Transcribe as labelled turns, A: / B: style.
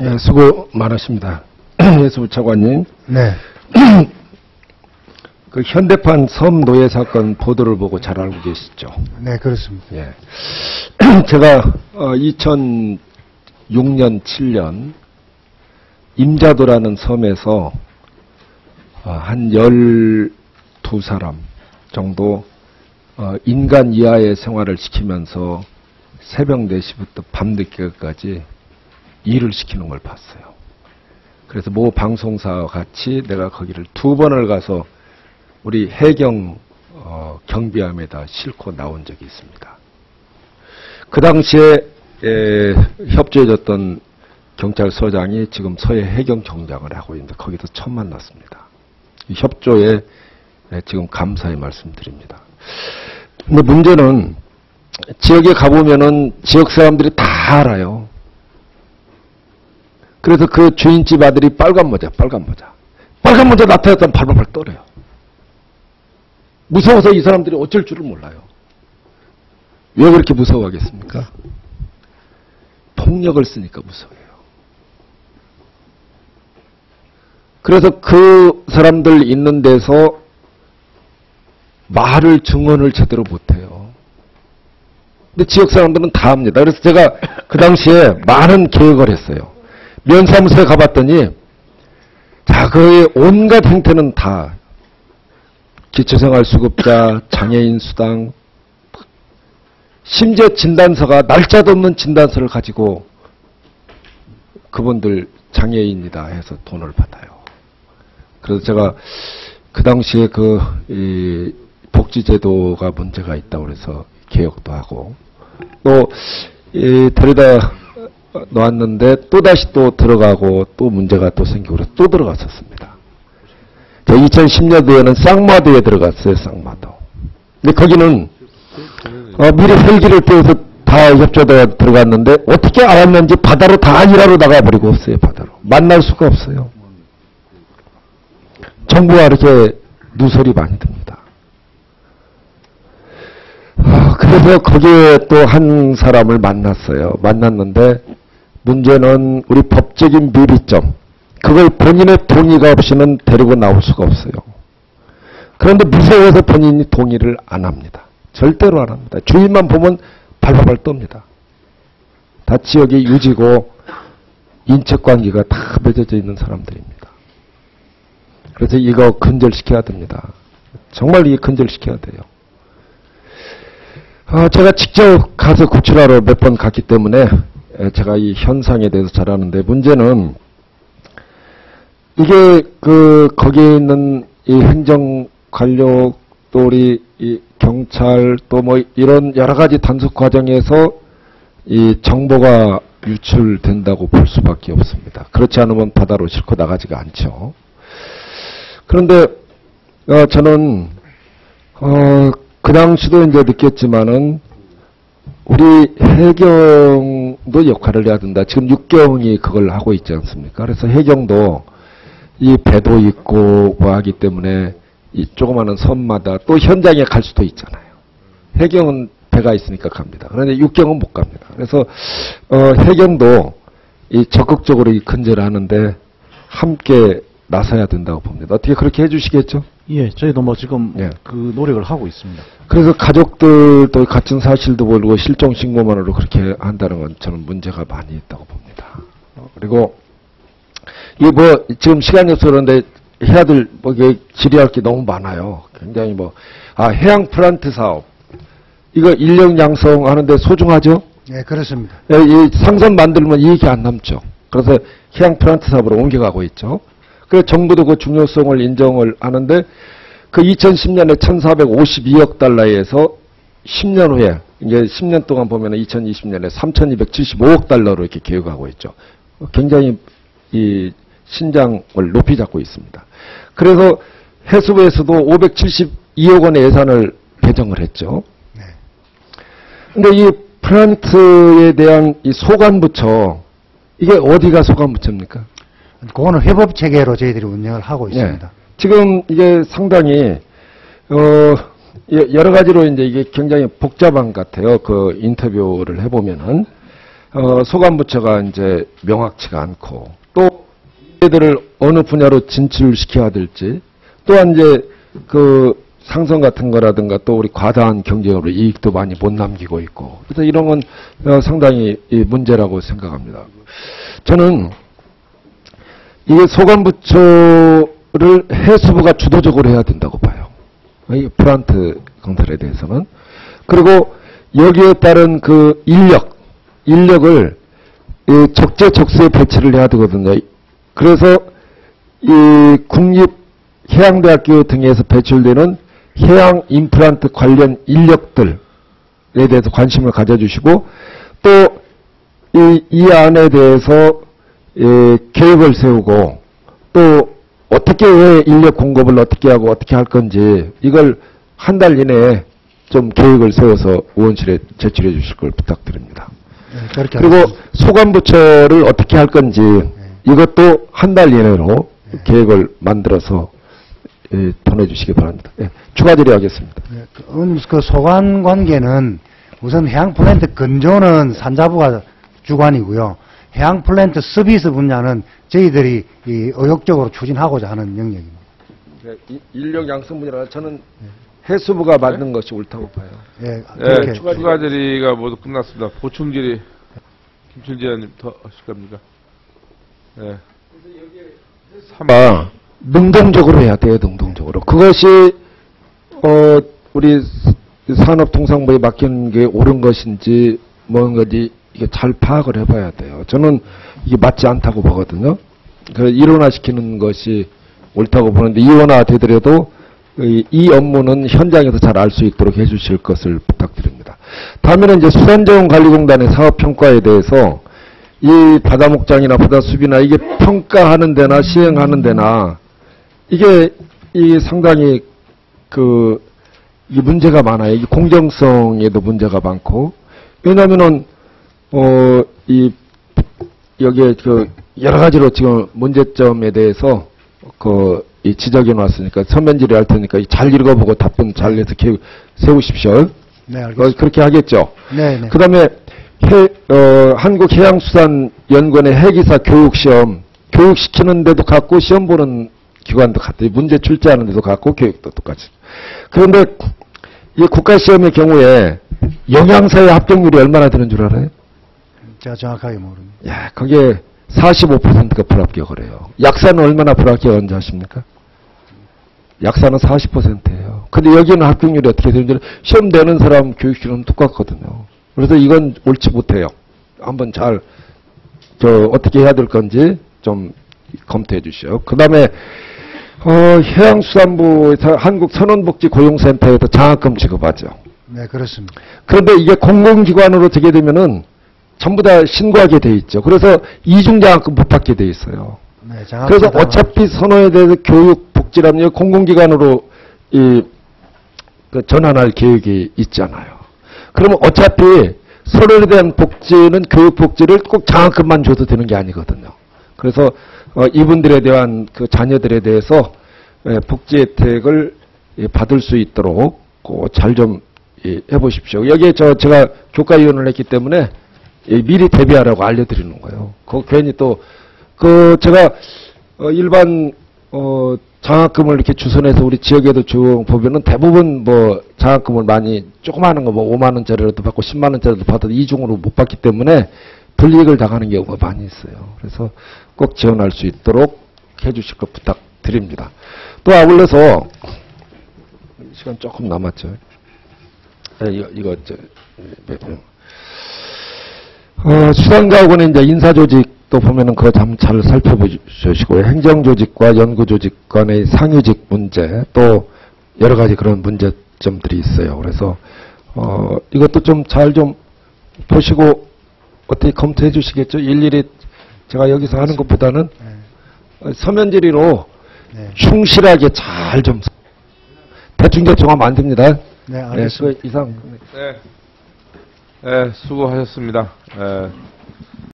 A: 네, 수고 많으십니다. 예수부 차관님.
B: 네.
A: 그 현대판 섬 노예 사건 보도를 보고 잘 알고 계시죠?
B: 네, 그렇습니다.
A: 예. 제가 2006년, 7년 임자도라는 섬에서 한 12사람 정도 인간 이하의 생활을 시키면서 새벽 4시부터 밤늦게까지 일을 시키는 걸 봤어요. 그래서 모 방송사와 같이 내가 거기를 2번을 가서 우리 해경 경비함에다 싣고 나온 적이 있습니다. 그 당시에 협조해줬던 경찰서장이 지금 서해 해경청장을 하고 있는데 거기서 처음 만났습니다. 이 협조에 지금 감사의 말씀드립니다. 근데 문제는 지역에 가보면은 지역 사람들이 다 알아요. 그래서 그 주인집 아들이 빨간 모자 나타났다면 발발발 떨어요. 무서워서 이 사람들이 어쩔 줄을 몰라요. 왜 그렇게 무서워하겠습니까? 폭력을 쓰니까 무서워요. 그래서 그 사람들 있는 데서 말을 증언을 제대로 못해요. 근데 지역 사람들은 다 합니다. 그래서 제가 그 당시에 많은 계획을 했어요. 면사무소에 가봤더니 자, 그의 온갖 형태는 다 기초생활수급자, 장애인 수당, 심지어 진단서가 날짜도 없는 진단서를 가지고 그분들 장애인이다 해서 돈을 받아요. 그래서 제가 그 당시에 이 복지제도가 문제가 있다고 그래서 개혁도 하고 또 데려다 놓았는데 또다시 또 들어가고 또 문제가 또 생기고 그래서 또 들어갔었습니다. 2010년도에는 쌍마도에 들어갔어요. 쌍마도. 근데 거기는 미리 헬기를 떼어서 다 협조대가 들어갔는데 어떻게 알았는지 바다로 다 일하러 나가버리고 없어요. 바다로. 만날 수가 없어요. 정부가 이렇게 누설이 많이 듭니다. 그래서 거기에 또 한 사람을 만났어요. 만났는데 문제는 우리 법적인 미비점. 그걸 본인의 동의가 없이는 데리고 나올 수가 없어요. 그런데 무서워서 본인이 동의를 안 합니다. 절대로 안 합니다. 주인만 보면 발발발 떱니다. 다 지역의 유지고 인척관계가 다 맺어져 있는 사람들입니다. 그래서 이거 근절시켜야 됩니다. 정말 이게 근절시켜야 돼요. 제가 직접 가서 구출하러 몇 번 갔기 때문에 제가 이 현상에 대해서 잘 아는데 문제는 이게 거기에 있는 이 행정관료 또 우리 이 경찰 또 뭐 이런 여러 가지 단속 과정에서 이 정보가 유출된다고 볼 수밖에 없습니다. 그렇지 않으면 바다로 싣고 나가지가 않죠. 그런데 저는 그 당시도 이제 느꼈지만은 우리 해경도 역할을 해야 된다. 지금 육경이 그걸 하고 있지 않습니까? 그래서 해경도 이 배도 있고 뭐 하기 때문에 이 조그마한 섬마다 또 현장에 갈 수도 있잖아요. 해경은 배가 있으니까 갑니다. 그런데 육경은 못 갑니다. 그래서 해경도 이 적극적으로 이 근절을 하는데 함께 나서야 된다고 봅니다. 어떻게 그렇게 해주시겠죠?
C: 예, 저희도 뭐 지금 그 노력을 하고 있습니다.
A: 그래서 가족들도 같은 사실도 모르고 실종 신고만으로 그렇게 한다는 건 저는 문제가 많이 있다고 봅니다. 그리고 이게 뭐 지금 시간이 없어 그런데 해야 될 뭐 질의할 게 너무 많아요. 굉장히 해양 플란트 사업 이거 인력 양성하는데 소중하죠?
B: 네, 그렇습니다.
A: 이 상선 만들면 이익이 안 남죠. 그래서 해양 플란트 사업으로 옮겨가고 있죠. 그래서 정부도 그 중요성을 인정을 하는데 그 2010년에 1,452억 달러에서 10년 후에 이제 10년 동안 보면은 2020년에 3,275억 달러로 이렇게 계획하고 있죠. 굉장히 이 신장을 높이 잡고 있습니다. 그래서 해수부에서도 572억 원의 예산을 배정을 했죠. 근데 이 플란트에 대한 이 소관부처 이게 어디가 소관부처입니까?
B: 그거는 회법 체계로 저희들이 운영을 하고 있습니다.
A: 지금 이게 상당히 여러 가지로 이제 이게 굉장히 복잡한 것 같아요. 그 인터뷰를 해보면은 소관부처가 이제 명확치가 않고 또 얘들을 어느 분야로 진출시켜야 될지 또한 이제 그 상선 같은 거라든가 또 우리 과다한 경쟁으로 이익도 많이 못 남기고 있고 그래서 이런 건 상당히 문제라고 생각합니다. 저는 이게 소관부처를 해수부가 주도적으로 해야 된다고 봐요. 이 플란트 건설에 대해서는. 그리고 여기에 따른 그 인력을 적재적소에 배치를 해야 되거든요. 그래서 이 국립해양대학교 등에서 배출되는 해양 임플란트 관련 인력들에 대해서 관심을 가져주시고 또 이 안에 대해서 계획을 세우고 또 어떻게 왜 인력 공급을 어떻게 하고 어떻게 할 건지 이걸 한 달 이내에 좀 계획을 세워서 의원실에 제출해 주실 걸 부탁드립니다.
B: 네,
A: 그리고 소관부처를 어떻게 할 건지 이것도 한 달 이내로 계획을 만들어서 보내주시기 바랍니다. 추가 질의하겠습니다.
B: 의원님, 그 소관 관계는 우선 해양 플랜트 건조는 산자부가 주관이고요. 해양 플랜트 서비스 분야는 저희들이 의욕적으로 추진하고자 하는 영역입니다.
A: 인력 양성분이라 저는 해수부가 만든 것이 옳다고 봐요.
B: 네,
D: 추가 질의가 모두 끝났습니다. 보충 질의 김춘재 의원님 더 하실 겁니까? 네.
A: 능동적으로 해야 돼요. 능동적으로. 그것이 우리 산업통상부에 맡기는 게 옳은 것인지 뭔 건지 이게 잘 파악을 해봐야 돼요. 저는 이게 맞지 않다고 보거든요. 그래서 일원화시키는 것이 옳다고 보는데 일원화 되더라도 이 업무는 현장에서 잘 알 수 있도록 해주실 것을 부탁드립니다. 다음에는 이제 수산자원관리공단의 사업평가에 대해서 이 바다목장이나 바다수비나 이게 평가하는 데나 시행하는 데나 이게 상당히 이 문제가 많아요. 이 공정성에도 문제가 많고 왜냐면은 여기에 여러 가지로 지금 문제점에 대해서 이 지적해 놨으니까 서면 질의할 테니까 잘 읽어보고 답변 잘 해서 계획 세우십시오.
B: 네, 알겠습니다.
A: 그렇게 하겠죠.
B: 네, 네.
A: 그다음에 한국해양수산연구원의 해기사 교육시험 교육시키는 데도 같고 시험 보는 기관도 같아요. 문제 출제하는 데도 같고 교육도 똑같이. 그런데 이 국가시험의 경우에 영양사의 합격률이 얼마나 되는 줄 알아요?
B: 제가 정확하게 모릅니다.
A: 야, 거기에 45%가 불합격을 해요. 약사는 얼마나 불합격한지 아십니까? 약사는 40%예요. 근데 여기는 합격률이 어떻게 되는지 시험 내는 사람 교육실은 똑같거든요. 그래서 이건 옳지 못해요. 한번 잘 어떻게 해야 될 건지 좀 검토해 주시오. 그 다음에 해양수산부에서 한국선원복지고용센터에서 장학금 지급하죠.
B: 네, 그렇습니다.
A: 그런데 이게 공공기관으로 되게 되면은 전부 다 신고하게 돼 있죠. 그래서 이중장학금 못 받게 돼 있어요.
B: 네,
A: 그래서 어차피 선호에 대해서 교육, 복지라는 공공기관으로 전환할 계획이 있잖아요. 그러면 어차피 서로에 대한 복지는 교육 복지를 꼭 장학금만 줘도 되는 게 아니거든요. 그래서 이분들에 대한 그 자녀들에 대해서 복지 혜택을 받을 수 있도록 잘 좀 해보십시오. 여기에 제가 교과위원을 했기 때문에 미리 대비하라고 알려드리는 거예요. 괜히 또 제가 일반 장학금을 이렇게 주선해서 우리 지역에도 쭉 보면은 대부분 장학금을 많이 조그마한 거 5만 원짜리라도 받고 10만 원짜리라도 받아도 이중으로 못 받기 때문에 불이익을 당하는 경우가 많이 있어요. 그래서 꼭 지원할 수 있도록 해주실 것 부탁드립니다. 또 아울러서 시간 조금 남았죠. 수산과학원의 이제 인사조직도 보면은 그거 잘 살펴보시고 행정조직과 연구조직 간의 상유직 문제 또 여러 가지 그런 문제점들이 있어요. 그래서 이것도 좀 잘 좀 보시고 어떻게 검토해 주시겠죠? 일일이 제가 여기서 하는 것보다는 서면 질의로 충실하게 잘 좀 대충 하면 안 됩니다.
B: 네, 알겠습니다.
A: 그 이상.
D: 네, 수고하셨습니다.